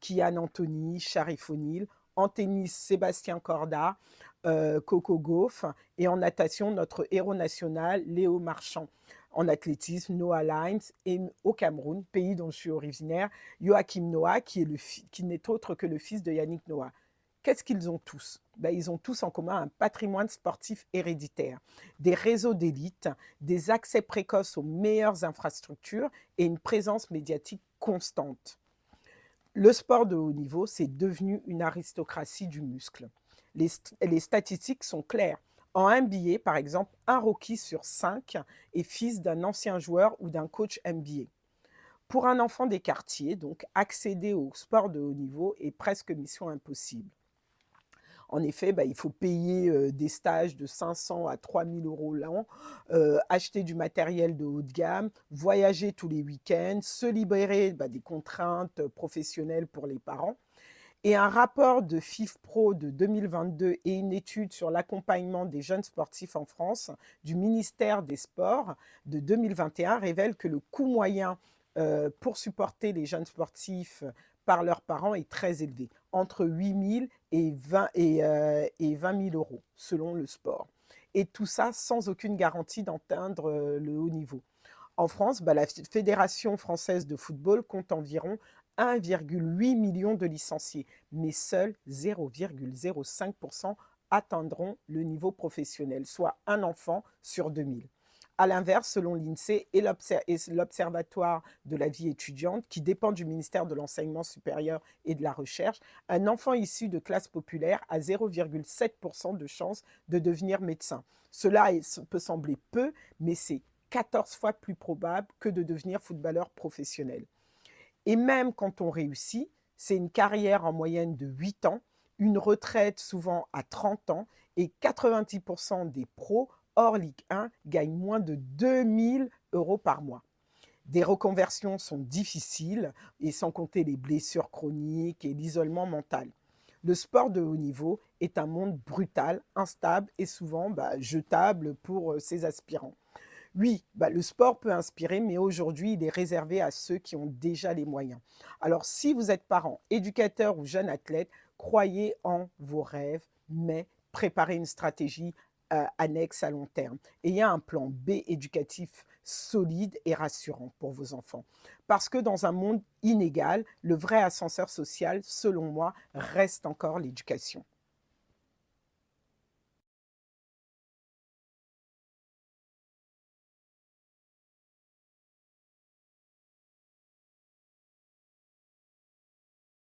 Kian Anthony, Sharif O'Neal, en tennis, Sébastien Corda, Coco Gauff, et en natation, notre héros national, Léo Marchand. En athlétisme, Noah Lyles, et au Cameroun, pays dont je suis originaire, Joachim Noah, qui n'est autre que le fils de Yannick Noah. Qu'est-ce qu'ils ont tous? Ben, ils ont tous en commun un patrimoine sportif héréditaire, des réseaux d'élite, des accès précoces aux meilleures infrastructures et une présence médiatique constante. Le sport de haut niveau, c'est devenu une aristocratie du muscle. Les statistiques sont claires. En NBA, par exemple, un rookie sur 5 est fils d'un ancien joueur ou d'un coach NBA. Pour un enfant des quartiers, donc, accéder au sport de haut niveau est presque mission impossible. En effet, bah, il faut payer des stages de 500 à 3 000 euros l'an, acheter du matériel de haut de gamme, voyager tous les week-ends, se libérer bah, des contraintes professionnelles pour les parents. Et un rapport de FIFPro de 2022 et une étude sur l'accompagnement des jeunes sportifs en France du ministère des Sports de 2021 révèlent que le coût moyen pour supporter les jeunes sportifs par leurs parents est très élevé, entre 8 000 et 20 000 euros selon le sport. Et tout ça sans aucune garantie d'atteindre le haut niveau. En France, bah, la Fédération française de football compte environ 1,8 million de licenciés, mais seuls 0,05% atteindront le niveau professionnel, soit un enfant sur 2000. À l'inverse, selon l'INSEE et l'Observatoire de la vie étudiante, qui dépend du ministère de l'Enseignement supérieur et de la Recherche, un enfant issu de classe populaire a 0,7% de chance de devenir médecin. Cela peut sembler peu, mais c'est 14 fois plus probable que de devenir footballeur professionnel. Et même quand on réussit, c'est une carrière en moyenne de 8 ans, une retraite souvent à 30 ans, et 90% des pros hors Ligue 1 gagnent moins de 2 000 euros par mois. Des reconversions sont difficiles, et sans compter les blessures chroniques et l'isolement mental. Le sport de haut niveau est un monde brutal, instable et souvent jetable pour ses aspirants. Oui, bah, le sport peut inspirer, mais aujourd'hui, il est réservé à ceux qui ont déjà les moyens. Alors, si vous êtes parent, éducateur ou jeune athlète, croyez en vos rêves, mais préparez une stratégie annexe à long terme. Ayez un plan B éducatif solide et rassurant pour vos enfants. Parce que dans un monde inégal, le vrai ascenseur social, selon moi, reste encore l'éducation.